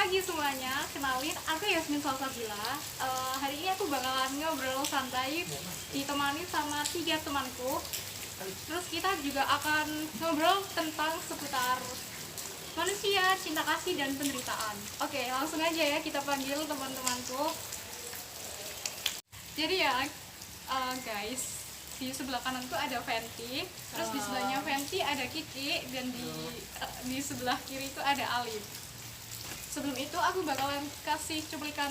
pagi semuanya, kenalin aku Yasmin Salsabila. Hari ini aku bakalan ngobrol santai ditemani sama 3 temanku. Terus kita juga akan ngobrol tentang seputar manusia, cinta kasih, dan penderitaan. Oke, langsung aja ya kita panggil teman-temanku. Jadi ya guys, di sebelah kananku ada Fenty, terus di sebelahnya Fenty ada Kiki, dan di sebelah kiri itu ada Alif. Sebelum itu aku bakalan kasih cuplikan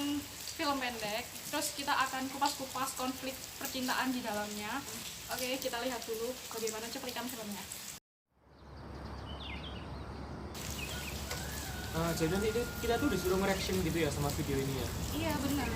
film pendek, terus kita akan kupas-kupas konflik percintaan di dalamnya. Oke, kita lihat dulu bagaimana cuplikan filmnya. Jadi nanti kita tuh disuruh nge-reaction gitu ya sama video ini ya? Iya, benar.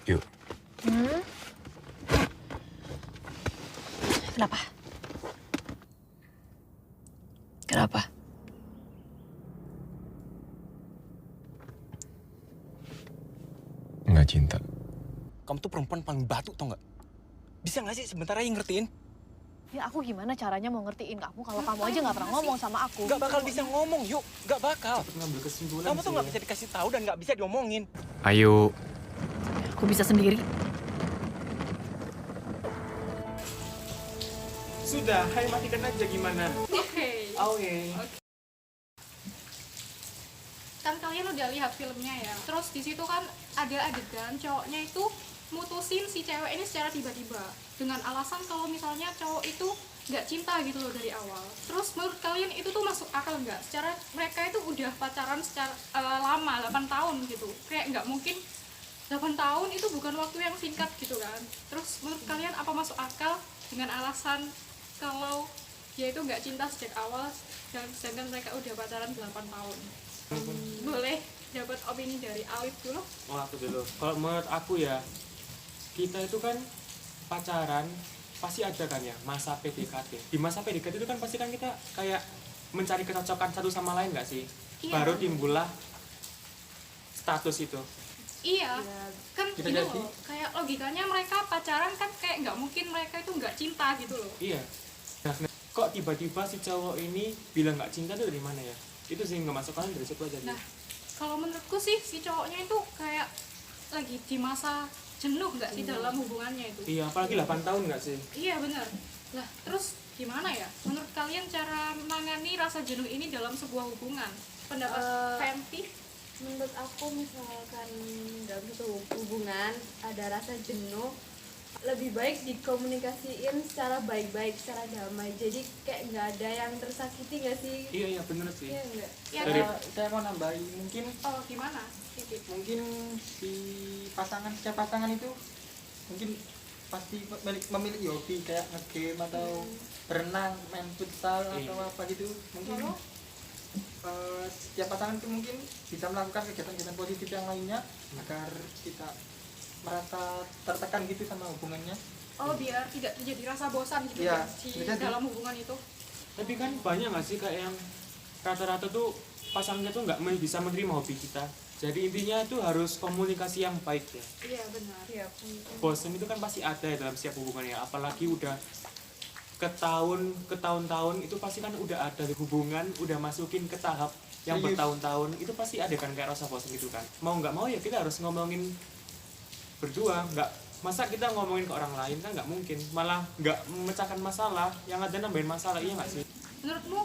Yuk. Kenapa? Kenapa? Nggak cinta. Kamu tuh perempuan paling batu, tau nggak? Bisa nggak sih sebentar aja ngertiin? Ya aku gimana caranya mau ngertiin kamu kalau kamu aja nggak pernah ngomong sama aku. Nggak bakal bisa ngomong, yuk. Nggak bakal. Cepet ngambil kesimpulan. Kamu tuh nggak bisa dikasih tahu dan nggak bisa diomongin. Ayo. Aku bisa sendiri. Sudah, hai matikan aja gimana? Oke. Oke. Kan kalian udah lihat filmnya ya. Terus di situ kan ada adegan cowoknya itu mutusin si cewek ini secara tiba-tiba dengan alasan kalau misalnya cowok itu nggak cinta gitu loh dari awal. Terus menurut kalian itu tuh masuk akal nggak? Secara mereka itu udah pacaran secara lama, 8 tahun gitu. Kayak nggak mungkin 8 tahun itu bukan waktu yang singkat gitu kan. Terus menurut kalian apa masuk akal dengan alasan kalau dia itu nggak cinta sejak awal dan sedangkan mereka udah pacaran 8 tahun? Boleh dapat opini dari Alif dulu? Oh, aku dulu. Kalau menurut aku ya, kita itu kan pacaran pasti ada kan ya masa PDKT. Di masa PDKT itu kan pasti kan kita kayak mencari kecocokan satu sama lain nggak sih? Iya. Baru timbullah status itu. Iya, kan Bisa gitu jadi. loh. Kayak logikanya mereka pacaran kan kayak nggak mungkin mereka itu nggak cinta gitu loh. Iya. Nah, kok tiba-tiba si cowok ini bilang nggak cinta itu dari mana ya? Itu sih nggak masuk akal dari situ aja. Nah, kalau menurutku sih si cowoknya itu kayak lagi di masa jenuh nggak sih dalam hubungannya itu? Iya, apalagi 8 tahun nggak sih? Iya benar. Lah terus gimana ya? Menurut kalian cara menangani rasa jenuh ini dalam sebuah hubungan? Pendapat Fenty? Menurut aku misalkan dalam satu hubungan ada rasa jenuh, lebih baik dikomunikasiin secara baik-baik, secara damai. Jadi kayak nggak ada yang tersakiti nggak sih? Iya, iya bener sih. Iya nggak? Ya, Dari- Saya mau nambahin oh gimana? Kiki? mungkin setiap pasangan itu mungkin pasti memiliki hobi kayak ngegame atau berenang, main futsal Iya. atau apa gitu. Mungkin Lalu? setiap pasangan itu mungkin bisa melakukan kegiatan-kegiatan positif yang lainnya agar kita merasa tertekan gitu sama hubungannya. Oh biar tidak terjadi rasa bosan gitu Iya, ya di bisa jadi. dalam hubungan itu. Tapi kan banyak nggak sih kayak yang rata-rata tuh pasangannya tuh nggak bisa menerima hobi kita. Jadi intinya itu harus komunikasi yang baik ya. Iya benar. Iya. Bosan itu kan pasti ada ya dalam setiap hubungan ya. Apalagi udah ke tahun-tahun itu pasti kan udah ada hubungan, udah masukin ke tahap yang Serius. bertahun-tahun itu pasti ada kan kayak rasa bosan gitu kan. Mau nggak mau ya kita harus ngomongin berdua, nggak masa kita ngomongin ke orang lain kan nggak mungkin, malah nggak memecahkan masalah, yang ada nambahin masalah. Iya nggak sih? Menurutmu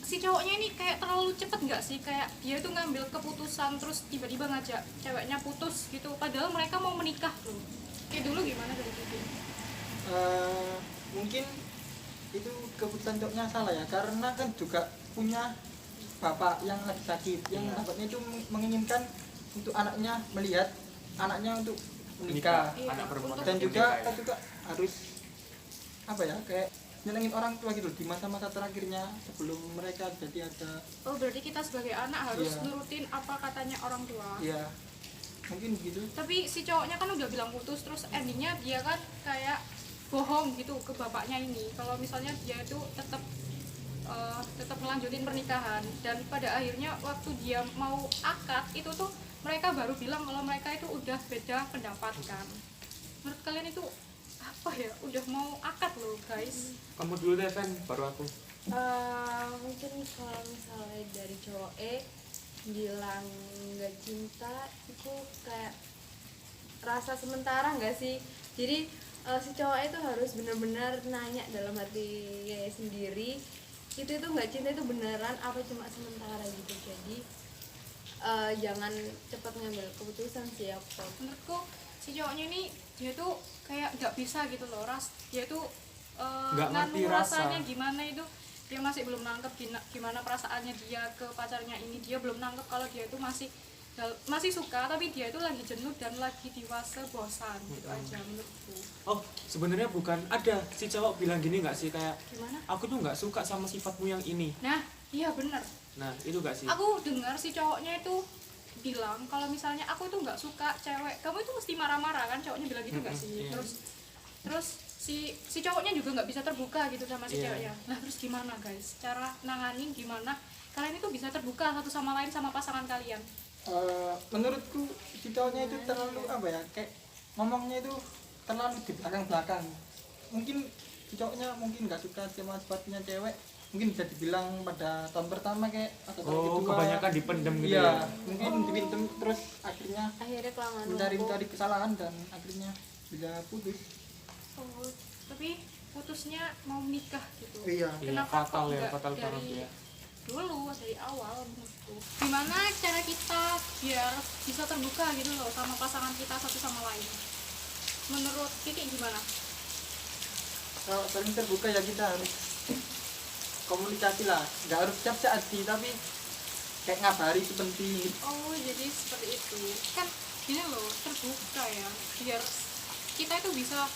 si cowoknya ini kayak terlalu cepet nggak sih? Kayak dia itu ngambil keputusan terus tiba-tiba ngajak ceweknya putus gitu. Padahal mereka mau menikah loh. Kayak dulu gimana dari Kiki? Mungkin itu keputusan cowoknya salah ya, karena kan juga punya bapak yang lagi sakit, yang Iya. bapaknya itu menginginkan untuk anaknya melihat anaknya untuk menikah. Iya, Anak perempuan untuk- Dan untuk juga menikah ya. kan juga harus apa ya, kayak nyenengin orang tua gitu di masa-masa terakhirnya sebelum mereka jadi ada. Oh berarti kita sebagai anak harus Iya. nurutin apa katanya orang tua. Ya mungkin gitu. Tapi si cowoknya kan udah bilang putus, terus endingnya dia kan kayak bohong gitu ke bapaknya ini kalau misalnya dia itu tetap melanjutin pernikahan, dan pada akhirnya waktu dia mau akad itu tuh mereka baru bilang kalau mereka itu udah beda pendapat kan. Menurut kalian itu apa ya, udah mau akad loh guys. Kamu dulu deh Fen, baru aku. Mungkin kalau misalnya dari cowok bilang nggak cinta itu kayak rasa sementara nggak sih, jadi si cowok itu harus benar-benar nanya dalam hati sendiri itu nggak cinta itu beneran apa cuma sementara gitu. Jadi jangan cepat ngambil keputusan sih aku. Menurutku si cowoknya ini dia tuh kayak nggak bisa gitu loh, dia tuh Nggak ngerti nganu rasa. rasanya gimana itu, dia masih belum nangkep gimana perasaannya dia ke pacarnya ini. Dia belum nangkep kalau dia itu masih suka, tapi dia itu lagi jenuh dan lagi di fase bosan gitu aja menurutku. Oh, sebenarnya bukan, ada si cowok bilang gini nggak sih, kayak Gimana? aku tuh nggak suka sama sifatmu yang ini. Nah iya bener, Nah itu nggak sih? aku dengar si cowoknya itu bilang kalau misalnya aku tuh nggak suka cewek kamu itu mesti marah-marah kan, cowoknya bilang gitu nggak sih? Iya. Terus si cowoknya juga nggak bisa terbuka gitu sama si Iya. ceweknya. Nah terus gimana guys, cara nanganin gimana kalian itu bisa terbuka satu sama lain sama pasangan kalian? Menurutku si cowoknya itu terlalu apa ya, kayak ngomongnya itu terlalu di belakang-belakang. Mungkin si cowoknya mungkin nggak suka sama sifatnya cewek, mungkin bisa dibilang pada tahun pertama kayak atau tahun Oh, kedua. kebanyakan dipendem gitu Iya, ya? mungkin dipendem terus akhirnya Akhirnya kelamaan mencari kesalahan dan akhirnya bisa putus. Oh, tapi putusnya mau menikah gitu. Iya. Iya, Kenapa fatal kok ya, nggak fatal dari banget ya. dulu dari awal menurutku? Gimana cara kita biar bisa terbuka gitu loh sama pasangan kita satu sama lain? Menurut Kiki gimana? Kalau saling terbuka ya kita harus komunikasi lah, nggak harus setiap saat sih, tapi kayak ngabari itu penting. Oh jadi seperti itu kan, gini loh, terbuka ya biar kita itu bisa,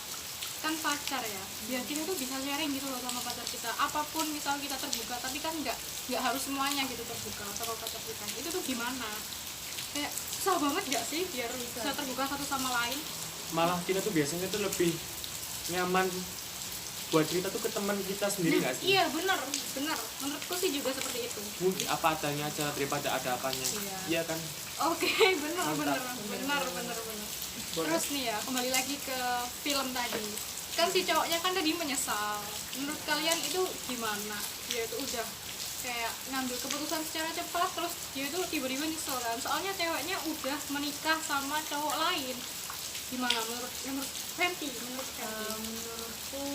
kan pacar ya, biar kita tuh bisa sharing gitu loh sama pacar kita apapun. Misal kita terbuka tapi kan nggak harus semuanya gitu terbuka sama pacar kita. Itu tuh gimana, kayak susah banget gak sih biar bisa terbuka satu sama lain? Malah kita tuh biasanya tuh lebih nyaman buat cerita tuh ke teman kita sendiri nggak sih? Iya benar menurutku sih juga seperti itu. Mungkin apa adanya aja daripada ada apanya. Iya. Iya kan? Oke, benar. Terus nih ya, kembali lagi ke film tadi. Kan si cowoknya kan tadi menyesal. Menurut kalian itu gimana? Dia itu udah kayak ngambil keputusan secara cepat, terus dia itu tiba-tiba nyesel kan. Soalnya ceweknya udah menikah sama cowok lain. Gimana menurut Fenty? menurutku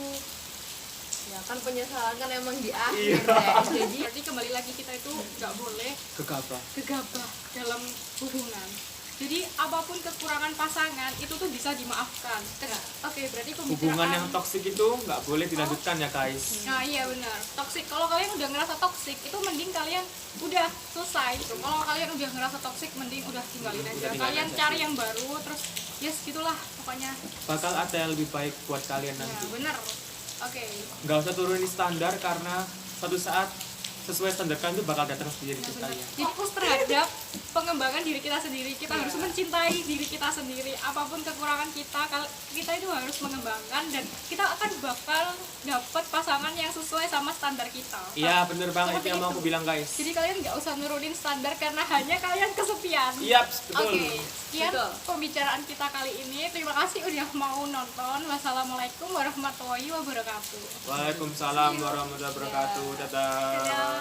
ya kan penyesalan kan emang di akhir Iya. ya. Jadi Berarti kembali lagi kita itu nggak boleh Gegabah. gegabah dalam hubungan. Jadi apapun kekurangan pasangan itu tuh bisa dimaafkan. Oke, berarti pembicaraan Hubungan yang toksik itu nggak boleh dilanjutkan ya guys. Nah iya benar, toksik. Kalau kalian udah ngerasa toksik itu mending kalian udah selesai gitu. Kalau kalian udah ngerasa toksik mending udah tinggalin aja. Tinggalin Kalian aja cari sih. yang baru, terus yes gitulah pokoknya. Bakal ada yang lebih baik buat kalian Nah nanti. benar. Oke. Nggak usah turunin standar karena suatu saat sesuai standar kan itu bakal datang sendiri Ya, ke benar. kalian. Jadi fokus terhadap pengembangan diri kita sendiri. Kita harus mencintai diri kita sendiri. Apapun kekurangan kita, kita itu harus mengembangkan dan kita akan bakal dapat pasangan yang sesuai sama standar kita. Iya bener banget, itu Seperti yang mau itu. aku bilang guys. Jadi kalian nggak usah nurunin standar karena hanya kalian kesepian. Iya betul. Oke, sekian Betul. pembicaraan kita kali ini. Terima kasih udah mau nonton. Wassalamualaikum warahmatullahi wabarakatuh. Waalaikumsalam warahmatullahi wabarakatuh. Dadah. Dadah.